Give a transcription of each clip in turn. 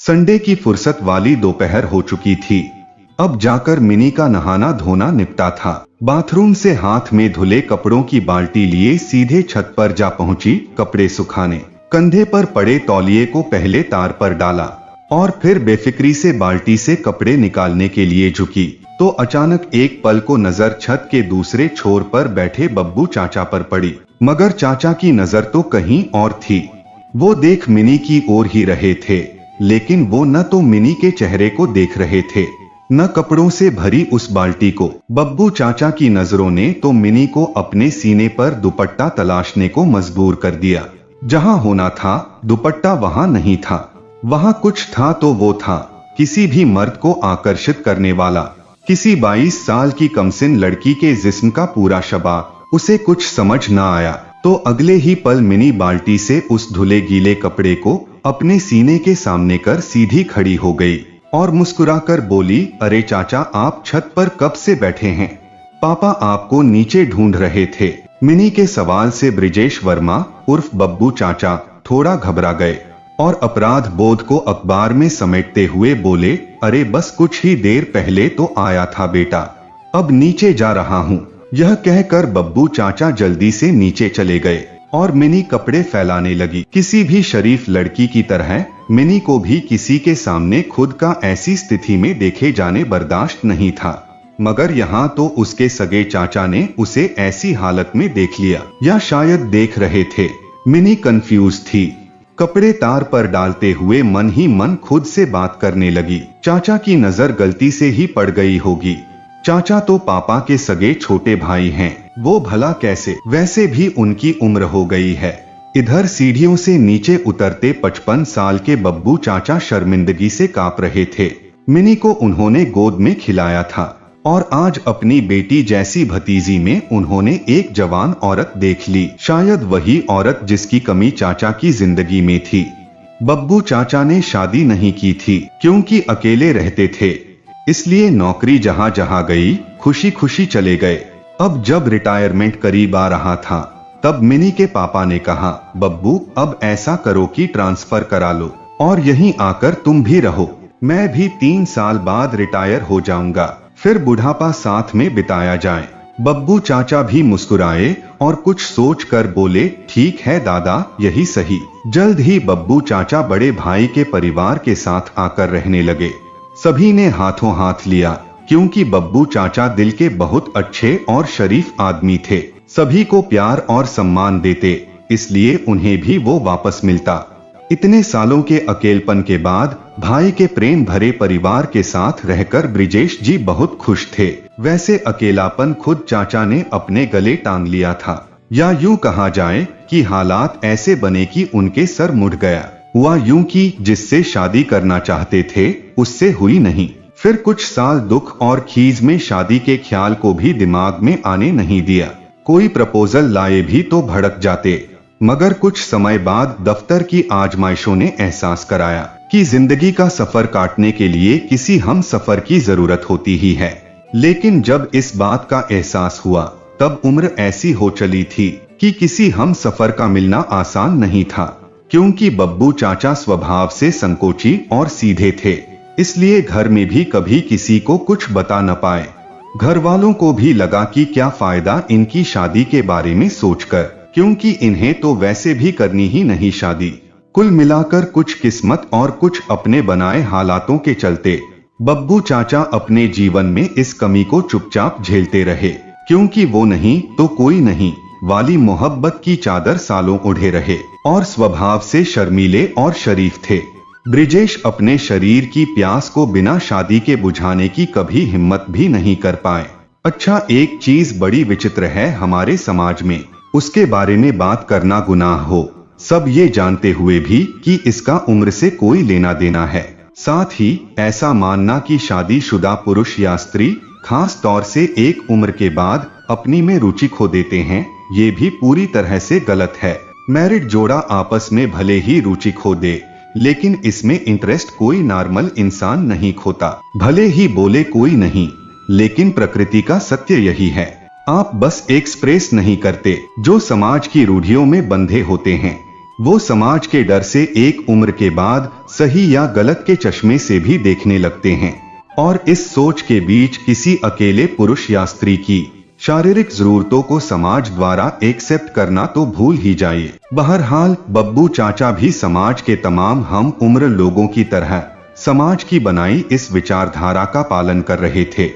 Sunday की फुर्सत वाली दोपहर हो चुकी थी। अब जाकर मिनी का नहाना धोना निपटा था। बाथरूम से हाथ में धुले कपड़ों की बाल्टी लिए सीधे छत पर जा पहुंची कपड़े सुखाने। कंधे पर पड़े तौलिए को पहले तार पर डाला और फिर बेफिक्री से बाल्टी से कपड़े निकालने के लिए झुकी तो अचानक एक पल को नजर छत के दूसरे छोर पर बैठे बब्बू चाचा पर पड़ी। मगर चाचा की नजर तो कहीं और थी। वो देख मिनी की ओर ही रहे थे, लेकिन वो न तो मिनी के चेहरे को देख रहे थे न कपड़ों से भरी उस बाल्टी को। बब्बू चाचा की नजरों ने तो मिनी को अपने सीने पर दुपट्टा तलाशने को मजबूर कर दिया। जहां होना था दुपट्टा वहां नहीं था। वहां कुछ था तो वो था किसी भी मर्द को आकर्षित करने वाला, किसी 22 साल की कमसिन लड़की के जिस्म का पूरा शबा। उसे कुछ समझ न आया तो अगले ही पल मिनी बाल्टी से उस धुले गीले कपड़े को अपने सीने के सामने कर सीधी खड़ी हो गई और मुस्कुराकर बोली, अरे चाचा, आप छत पर कब से बैठे हैं? पापा आपको नीचे ढूंढ रहे थे। मिनी के सवाल से ब्रिजेश वर्मा उर्फ बब्बू चाचा थोड़ा घबरा गए और अपराध बोध को अखबार में समेटते हुए बोले, अरे बस कुछ ही देर पहले तो आया था बेटा, अब नीचे जा रहा हूँ। यह कहकर बब्बू चाचा जल्दी से नीचे चले गए और मिनी कपड़े फैलाने लगी। किसी भी शरीफ लड़की की तरह मिनी को भी किसी के सामने खुद का ऐसी स्थिति में देखे जाने बर्दाश्त नहीं था, मगर यहाँ तो उसके सगे चाचा ने उसे ऐसी हालत में देख लिया, या शायद देख रहे थे। मिनी कंफ्यूज थी। कपड़े तार पर डालते हुए मन ही मन खुद से बात करने लगी। चाचा की नजर गलती से ही पड़ गई होगी। चाचा तो पापा के सगे छोटे भाई हैं, वो भला कैसे? वैसे भी उनकी उम्र हो गई है। इधर सीढ़ियों से नीचे उतरते 55 साल के बब्बू चाचा शर्मिंदगी से कांप रहे थे। मिनी को उन्होंने गोद में खिलाया था और आज अपनी बेटी जैसी भतीजी में उन्होंने एक जवान औरत देख ली, शायद वही औरत जिसकी कमी चाचा की जिंदगी में थी। बब्बू चाचा ने शादी नहीं की थी क्योंकि अकेले रहते थे, इसलिए नौकरी जहां जहां गई खुशी खुशी चले गए। अब जब रिटायरमेंट करीब आ रहा था तब मिनी के पापा ने कहा, बब्बू अब ऐसा करो कि ट्रांसफर करा लो और यहीं आकर तुम भी रहो। मैं भी 3 साल बाद रिटायर हो जाऊंगा, फिर बुढ़ापा साथ में बिताया जाए। बब्बू चाचा भी मुस्कुराए और कुछ सोच कर बोले, ठीक है दादा, यही सही। जल्द ही बब्बू चाचा बड़े भाई के परिवार के साथ आकर रहने लगे। सभी ने हाथों हाथ लिया क्योंकि बब्बू चाचा दिल के बहुत अच्छे और शरीफ आदमी थे। सभी को प्यार और सम्मान देते, इसलिए उन्हें भी वो वापस मिलता। इतने सालों के अकेलपन के बाद भाई के प्रेम भरे परिवार के साथ रहकर ब्रिजेश जी बहुत खुश थे। वैसे अकेलापन खुद चाचा ने अपने गले टांग लिया था, या यूं कहा जाए कि हालात ऐसे बने कि उनके सर मुड़ गया। हुआ यूं कि जिससे शादी करना चाहते थे उससे हुई नहीं। फिर कुछ साल दुख और खीज में शादी के ख्याल को भी दिमाग में आने नहीं दिया। कोई प्रपोजल लाए भी तो भड़क जाते। मगर कुछ समय बाद दफ्तर की आजमाइशों ने एहसास कराया कि जिंदगी का सफर काटने के लिए किसी हम सफर की जरूरत होती ही है। लेकिन जब इस बात का एहसास हुआ तब उम्र ऐसी हो चली थी कि किसी हम सफर का मिलना आसान नहीं था। क्योंकि बब्बू चाचा स्वभाव से संकोची और सीधे थे, इसलिए घर में भी कभी किसी को कुछ बता न पाए। घर वालों को भी लगा कि क्या फायदा इनकी शादी के बारे में सोचकर, क्योंकि इन्हें तो वैसे भी करनी ही नहीं शादी। कुल मिलाकर कुछ किस्मत और कुछ अपने बनाए हालातों के चलते बब्बू चाचा अपने जीवन में इस कमी को चुपचाप झेलते रहे, क्योंकि वो नहीं तो कोई नहीं वाली मोहब्बत की चादर सालों ओढ़े रहे और स्वभाव से शर्मीले और शरीफ थे। ब्रिजेश अपने शरीर की प्यास को बिना शादी के बुझाने की कभी हिम्मत भी नहीं कर पाए। अच्छा, एक चीज बड़ी विचित्र है हमारे समाज में, उसके बारे में बात करना गुनाह हो, सब ये जानते हुए भी कि इसका उम्र से कोई लेना देना है। साथ ही ऐसा मानना कि शादीशुदा पुरुष या स्त्री खास तौर से एक उम्र के बाद अपनी में रुचि खो देते हैं, ये भी पूरी तरह से गलत है। मैरिड जोड़ा आपस में भले ही रुचि खो दे, लेकिन इसमें इंटरेस्ट कोई नॉर्मल इंसान नहीं खोता। भले ही बोले कोई नहीं, लेकिन प्रकृति का सत्य यही है। आप बस एक्सप्रेस नहीं करते जो समाज की रूढ़ियों में बंधे होते हैं। वो समाज के डर से एक उम्र के बाद सही या गलत के चश्मे से भी देखने लगते हैं, और इस सोच के बीच किसी अकेले पुरुष या स्त्री की शारीरिक जरूरतों को समाज द्वारा एक्सेप्ट करना तो भूल ही जाइए। बहरहाल बब्बू चाचा भी समाज के तमाम हम उम्र लोगों की तरह समाज की बनाई इस विचारधारा का पालन कर रहे थे।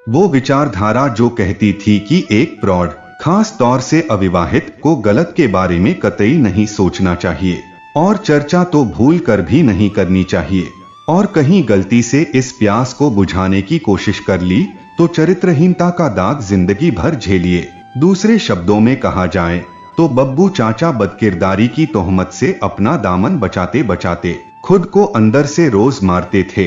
वो विचारधारा जो कहती थी कि एक प्रौढ़, खास तौर से अविवाहित को गलत के बारे में कतई नहीं सोचना चाहिए और चर्चा तो भूल कर भी नहीं करनी चाहिए, और कहीं गलती से इस प्यास को बुझाने की कोशिश कर ली तो चरित्रहीनता का दाग जिंदगी भर झेलिए। दूसरे शब्दों में कहा जाए तो बब्बू चाचा बदकिरदारी की तोहमत से अपना दामन बचाते बचाते खुद को अंदर से रोज मारते थे,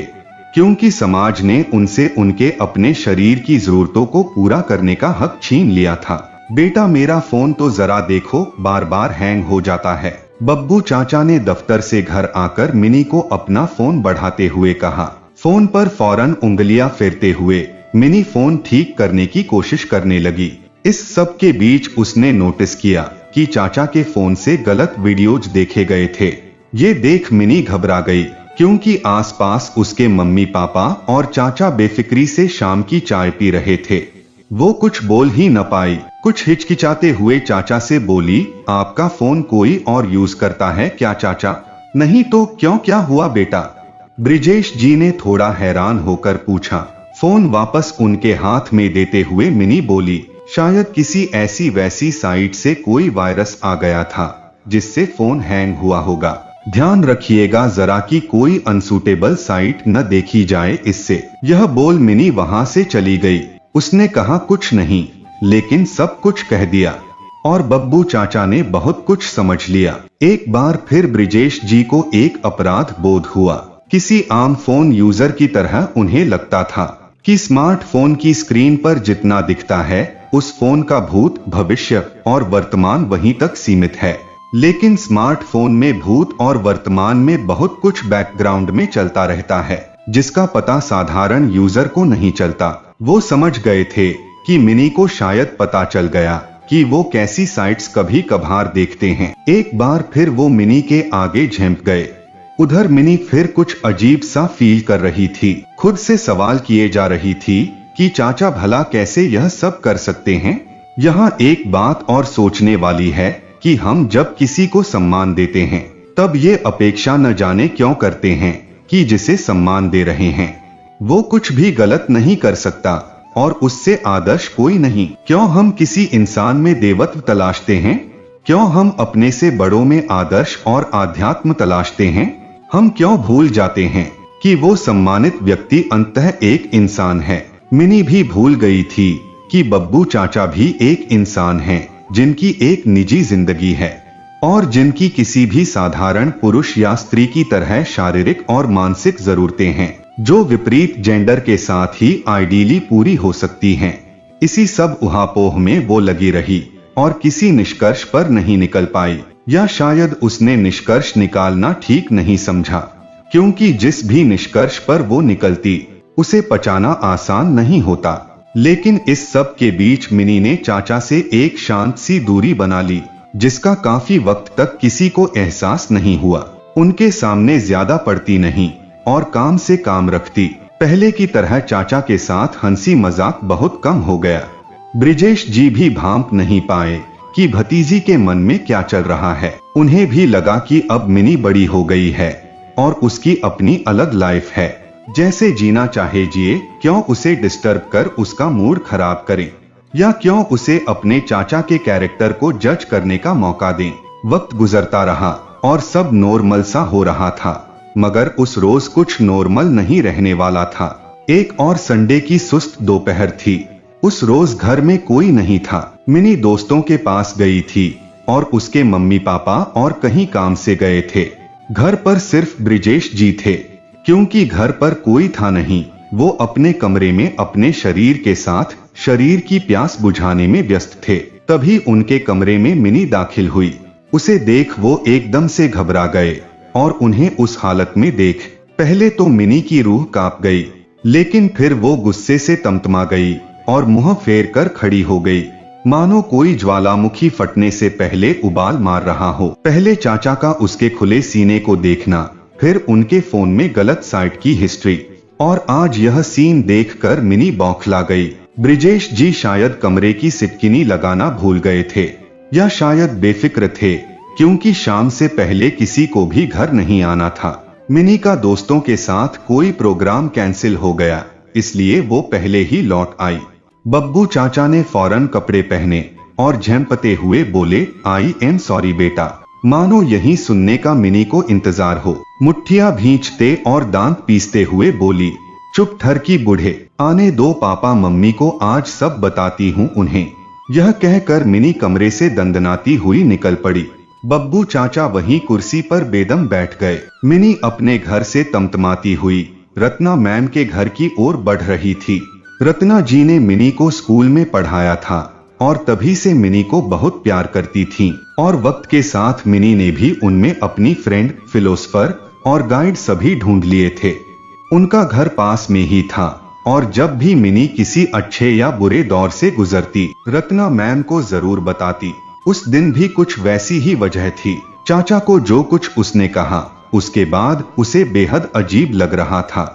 क्योंकि समाज ने उनसे उनके अपने शरीर की जरूरतों को पूरा करने का हक छीन लिया था। बेटा मेरा फोन तो जरा देखो, बार बार हैंग हो जाता है। बब्बू चाचा ने दफ्तर से घर आकर मिनी को अपना फोन बढ़ाते हुए कहा। फोन पर फौरन उंगलियां फेरते हुए मिनी फोन ठीक करने की कोशिश करने लगी। इस सब के बीच उसने नोटिस किया कि चाचा के फोन से गलत वीडियोज देखे गए थे। ये देख मिनी घबरा गई, क्योंकि आसपास उसके मम्मी पापा और चाचा बेफिक्री से शाम की चाय पी रहे थे। वो कुछ बोल ही न पाई। कुछ हिचकिचाते हुए चाचा से बोली, आपका फोन कोई और यूज करता है क्या चाचा? नहीं तो क्यों, क्या हुआ बेटा? ब्रिजेश जी ने थोड़ा हैरान होकर पूछा। फोन वापस उनके हाथ में देते हुए मिनी बोली, शायद किसी ऐसी वैसी साइट से कोई वायरस आ गया था जिससे फोन हैंग हुआ होगा। ध्यान रखिएगा जरा कि कोई अनसूटेबल साइट न देखी जाए इससे। यह बोल मिनी वहां से चली गई। उसने कहा कुछ नहीं, लेकिन सब कुछ कह दिया, और बब्बू चाचा ने बहुत कुछ समझ लिया। एक बार फिर ब्रिजेश जी को एक अपराध बोध हुआ। किसी आम फोन यूजर की तरह उन्हें लगता था कि स्मार्टफोन की स्क्रीन पर जितना दिखता है उस फोन का भूत, भविष्य और वर्तमान वहीं तक सीमित है। लेकिन स्मार्टफोन में भूत और वर्तमान में बहुत कुछ बैकग्राउंड में चलता रहता है, जिसका पता साधारण यूजर को नहीं चलता। वो समझ गए थे कि मिनी को शायद पता चल गया कि वो कैसी साइट्स कभी कभार देखते हैं। एक बार फिर वो मिनी के आगे झेंप गए। उधर मिनी फिर कुछ अजीब सा फील कर रही थी। खुद से सवाल किए जा रही थी कि चाचा भला कैसे यह सब कर सकते हैं। यहाँ एक बात और सोचने वाली है कि हम जब किसी को सम्मान देते हैं तब ये अपेक्षा न जाने क्यों करते हैं कि जिसे सम्मान दे रहे हैं वो कुछ भी गलत नहीं कर सकता और उससे आदर्श कोई नहीं। क्यों हम किसी इंसान में देवत्व तलाशते हैं? क्यों हम अपने से बड़ों में आदर्श और आध्यात्म तलाशते हैं? हम क्यों भूल जाते हैं कि वो सम्मानित व्यक्ति अंततः एक इंसान है? मिनी भी भूल गई थी कि बब्बू चाचा भी एक इंसान हैं, जिनकी एक निजी जिंदगी है और जिनकी किसी भी साधारण पुरुष या स्त्री की तरह शारीरिक और मानसिक जरूरतें हैं, जो विपरीत जेंडर के साथ ही आइडियली पूरी हो सकती हैं। इसी सब उहापोह में वो लगी रही और किसी निष्कर्ष पर नहीं निकल पाई, या शायद उसने निष्कर्ष निकालना ठीक नहीं समझा, क्योंकि जिस भी निष्कर्ष पर वो निकलती उसे पचाना आसान नहीं होता। लेकिन इस सब के बीच मिनी ने चाचा से एक शांत सी दूरी बना ली, जिसका काफी वक्त तक किसी को एहसास नहीं हुआ। उनके सामने ज्यादा पड़ती नहीं और काम से काम रखती। पहले की तरह चाचा के साथ हंसी मजाक बहुत कम हो गया। ब्रिजेश जी भी भांप नहीं पाए कि भतीजी के मन में क्या चल रहा है। उन्हें भी लगा कि अब मिनी बड़ी हो गई है और उसकी अपनी अलग लाइफ है, जैसे जीना चाहे जिए। क्यों उसे डिस्टर्ब कर उसका मूड खराब करें, या क्यों उसे अपने चाचा के कैरेक्टर को जज करने का मौका दें। वक्त गुजरता रहा और सब नॉर्मल सा हो रहा था, मगर उस रोज कुछ नॉर्मल नहीं रहने वाला था। एक और संडे की सुस्त दोपहर थी। उस रोज घर में कोई नहीं था। मिनी दोस्तों के पास गई थी और उसके मम्मी पापा और कहीं काम से गए थे। घर पर सिर्फ ब्रिजेश जी थे, क्योंकि घर पर कोई था नहीं। वो अपने कमरे में अपने शरीर के साथ शरीर की प्यास बुझाने में व्यस्त थे। तभी उनके कमरे में मिनी दाखिल हुई। उसे देख वो एकदम से घबरा गए और उन्हें उस हालत में देख पहले तो मिनी की रूह कांप गई, लेकिन फिर वो गुस्से से तमतमा गई और मुंह फेर कर खड़ी हो गई। मानो कोई ज्वालामुखी फटने से पहले उबाल मार रहा हो। पहले चाचा का उसके खुले सीने को देखना, फिर उनके फोन में गलत साइट की हिस्ट्री, और आज यह सीन देखकर मिनी बौखला गई। ब्रिजेश जी शायद कमरे की सिटकिनी लगाना भूल गए थे, या शायद बेफिक्र थे, क्योंकि शाम से पहले किसी को भी घर नहीं आना था। मिनी का दोस्तों के साथ कोई प्रोग्राम कैंसिल हो गया, इसलिए वो पहले ही लौट आई। बब्बू चाचा ने फौरन कपड़े पहने और झेंपते हुए बोले, आई एम सॉरी बेटा। मानो यही सुनने का मिनी को इंतजार हो। मुट्ठियां भींचते और दांत पीसते हुए बोली, चुप ठरकी बूढ़े, आने दो पापा मम्मी को आज सब बताती हूँ उन्हें। यह कहकर मिनी कमरे से दंदनाती हुई निकल पड़ी। बब्बू चाचा वहीं कुर्सी पर बेदम बैठ गए। मिनी अपने घर से तमतमाती हुई रत्ना मैम के घर की ओर बढ़ रही थी। रत्ना जी ने मिनी को स्कूल में पढ़ाया था और तभी से मिनी को बहुत प्यार करती थीं, और वक्त के साथ मिनी ने भी उनमें अपनी फ्रेंड, फिलोसफर और गाइड सभी ढूंढ लिए थे। उनका घर पास में ही था, और जब भी मिनी किसी अच्छे या बुरे दौर से गुजरती, रत्ना मैम को जरूर बताती। उस दिन भी कुछ वैसी ही वजह थी। चाचा को जो कुछ उसने कहा, उसके बाद उसे बेहद अजीब लग रहा था।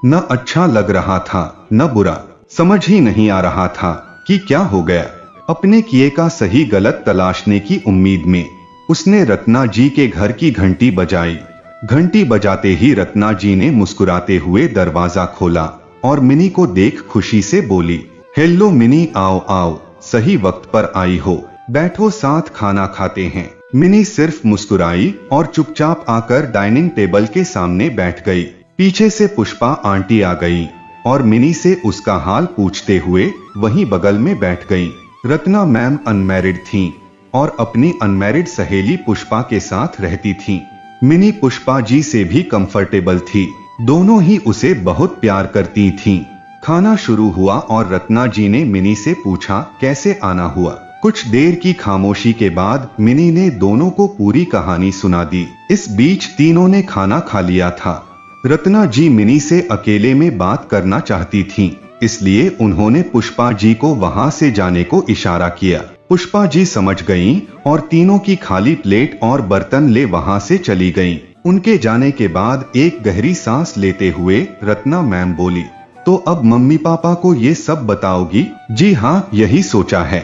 न अच्छा लग रहा था, न बुरा। समझ ही नहीं आ रहा था कि क्या हो गया। अपने किए का सही गलत तलाशने की उम्मीद में उसने रत्ना जी के घर की घंटी बजाई। घंटी बजाते ही रत्ना जी ने मुस्कुराते हुए दरवाजा खोला और मिनी को देख खुशी से बोली, हेलो मिनी, आओ आओ, सही वक्त पर आई हो, बैठो साथ खाना खाते हैं। मिनी सिर्फ मुस्कुराई और चुपचाप आकर डाइनिंग टेबल के सामने बैठ गई। पीछे से पुष्पा आंटी आ गई और मिनी से उसका हाल पूछते हुए वहीं बगल में बैठ गई। रत्ना मैम अनमैरिड थीं और अपनी अनमैरिड सहेली पुष्पा के साथ रहती थीं। मिनी पुष्पा जी से भी कंफर्टेबल थी, दोनों ही उसे बहुत प्यार करती थीं। खाना शुरू हुआ और रत्ना जी ने मिनी से पूछा, कैसे आना हुआ। कुछ देर की खामोशी के बाद मिनी ने दोनों को पूरी कहानी सुना दी। इस बीच तीनों ने खाना खा लिया था। रत्ना जी मिनी से अकेले में बात करना चाहती थीं, इसलिए उन्होंने पुष्पा जी को वहां से जाने को इशारा किया। पुष्पा जी समझ गईं और तीनों की खाली प्लेट और बर्तन ले वहां से चली गईं। उनके जाने के बाद एक गहरी सांस लेते हुए रत्ना मैम बोली, तो अब मम्मी पापा को ये सब बताओगी? जी हाँ, यही सोचा है।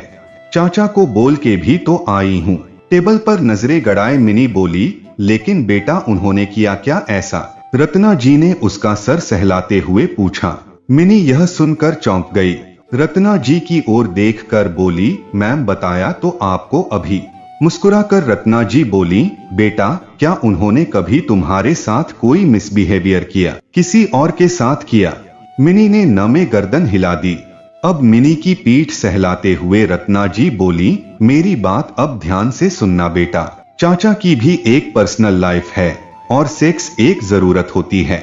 चाचा को बोल के भी तो आई हूँ। टेबल पर नजरें गड़ाए मिनी बोली, लेकिन बेटा उन्होंने किया क्या ऐसा? रत्ना जी ने उसका सर सहलाते हुए पूछा। मिनी यह सुनकर चौंक गई। रत्ना जी की ओर देखकर बोली, मैम बताया तो आपको अभी। मुस्कुराकर रत्ना जी बोली, बेटा क्या उन्होंने कभी तुम्हारे साथ कोई मिसबिहेवियर किया, किसी और के साथ किया? मिनी ने नमे गर्दन हिला दी। अब मिनी की पीठ सहलाते हुए रत्ना जी बोली, मेरी बात अब ध्यान से सुनना बेटा। चाचा की भी एक पर्सनल लाइफ है और सेक्स एक जरूरत होती है।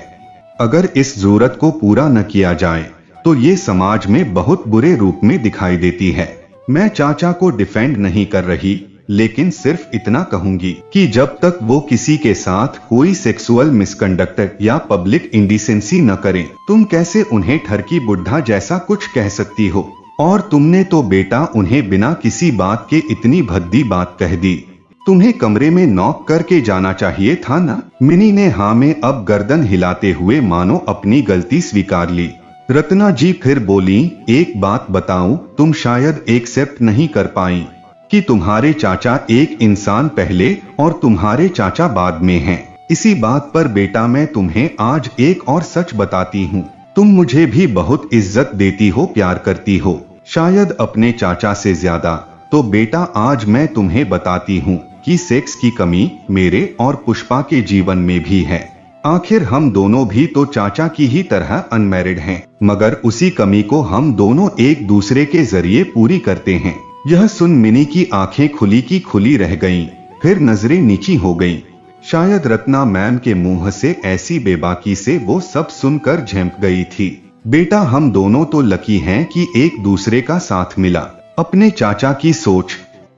अगर इस जरूरत को पूरा न किया जाए तो ये समाज में बहुत बुरे रूप में दिखाई देती है। मैं चाचा को डिफेंड नहीं कर रही, लेकिन सिर्फ इतना कहूंगी कि जब तक वो किसी के साथ कोई सेक्सुअल मिसकंडक्ट या पब्लिक इंडिसेंसी न करें, तुम कैसे उन्हें ठरकी बुढ़ा जैसा कुछ कह सकती हो? और तुमने तो बेटा उन्हें बिना किसी बात के इतनी भद्दी बात कह दी। तुम्हें कमरे में नॉक करके जाना चाहिए था ना? मिनी ने हाँ में अब गर्दन हिलाते हुए मानो अपनी गलती स्वीकार ली। रत्ना जी फिर बोली, एक बात बताऊं, तुम शायद एक्सेप्ट नहीं कर पाई कि तुम्हारे चाचा एक इंसान पहले और तुम्हारे चाचा बाद में हैं। इसी बात पर बेटा मैं तुम्हें आज एक और सच बताती हूँ। तुम मुझे भी बहुत इज्जत देती हो, प्यार करती हो, शायद अपने चाचा से ज्यादा। तो बेटा आज मैं तुम्हें बताती हूँ कि सेक्स की कमी मेरे और पुष्पा के जीवन में भी है। आखिर हम दोनों भी तो चाचा की ही तरह अनमैरिड हैं, मगर उसी कमी को हम दोनों एक दूसरे के जरिए पूरी करते हैं। यह सुन मिनी की आंखें खुली की खुली रह गईं, फिर नजरें नीची हो गईं। शायद रत्ना मैम के मुंह से ऐसी बेबाकी से वो सब सुनकर झेंप गई थी। बेटा हम दोनों तो लकी हैं कि एक दूसरे का साथ मिला। अपने चाचा की सोच,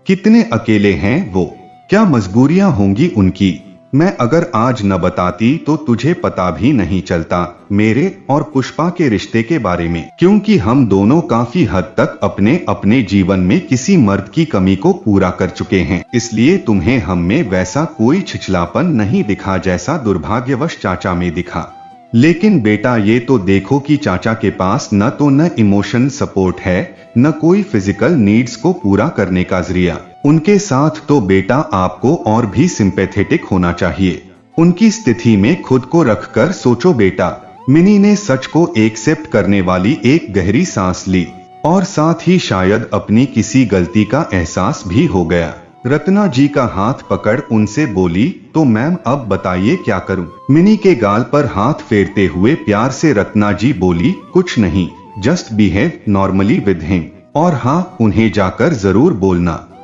कितने अकेले हैं वो, क्या मजबूरियां होंगी उनकी। मैं अगर आज न बताती तो तुझे पता भी नहीं चलता मेरे और पुष्पा के रिश्ते के बारे में, क्योंकि हम दोनों काफी हद तक अपने अपने जीवन में किसी मर्द की कमी को पूरा कर चुके हैं। इसलिए तुम्हें हम में वैसा कोई छिछलापन नहीं दिखा जैसा दुर्भाग्यवश चाचा में दिखा। लेकिन बेटा ये तो देखो कि चाचा के पास न इमोशन सपोर्ट है, न कोई फिजिकल नीड्स को पूरा करने का जरिया। उनके साथ तो बेटा आपको और भी सिंपैथेटिक होना चाहिए। उनकी स्थिति में खुद को रखकर सोचो बेटा। मिनी ने सच को एक्सेप्ट करने वाली एक गहरी सांस ली और साथ ही शायद अपनी किसी गलती का एहसास भी हो गया। रत्ना जी का हाथ पकड़ उनसे बोली, तो मैम अब बताइए क्या करूं? मिनी के गाल पर हाथ फेरते हुए प्यार से रत्ना जी बोली, कुछ नहीं, just behave normally with him. और हाँ, उन्हें जाकर जरूर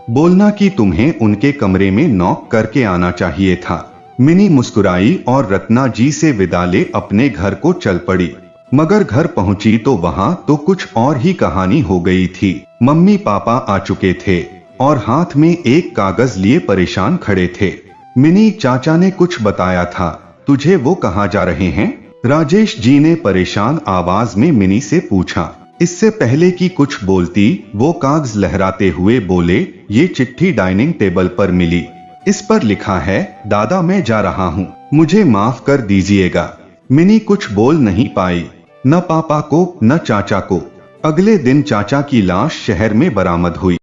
बोलना कि तुम्हें उनके कमरे में नॉक करके आना चाहिए था। मिनी मुस्कुराई और रत्ना जी से विदा ले अपने घर को चल पड़ी। मगर घर पहुंची तो वहां तो कुछ और ही कहानी हो गई थी। मम्मी पापा आ चुके थे और हाथ में एक कागज लिए परेशान खड़े थे। मिनी, चाचा ने कुछ बताया था तुझे, वो कहाँ जा रहे हैं? राजेश जी ने परेशान आवाज में मिनी से पूछा। इससे पहले कि कुछ बोलती वो कागज लहराते हुए बोले, ये चिट्ठी डाइनिंग टेबल पर मिली। इस पर लिखा है, दादा मैं जा रहा हूँ, मुझे माफ कर दीजिएगा। मिनी कुछ बोल नहीं पाई, न पापा को न चाचा को। अगले दिन चाचा की लाश शहर में बरामद हुई।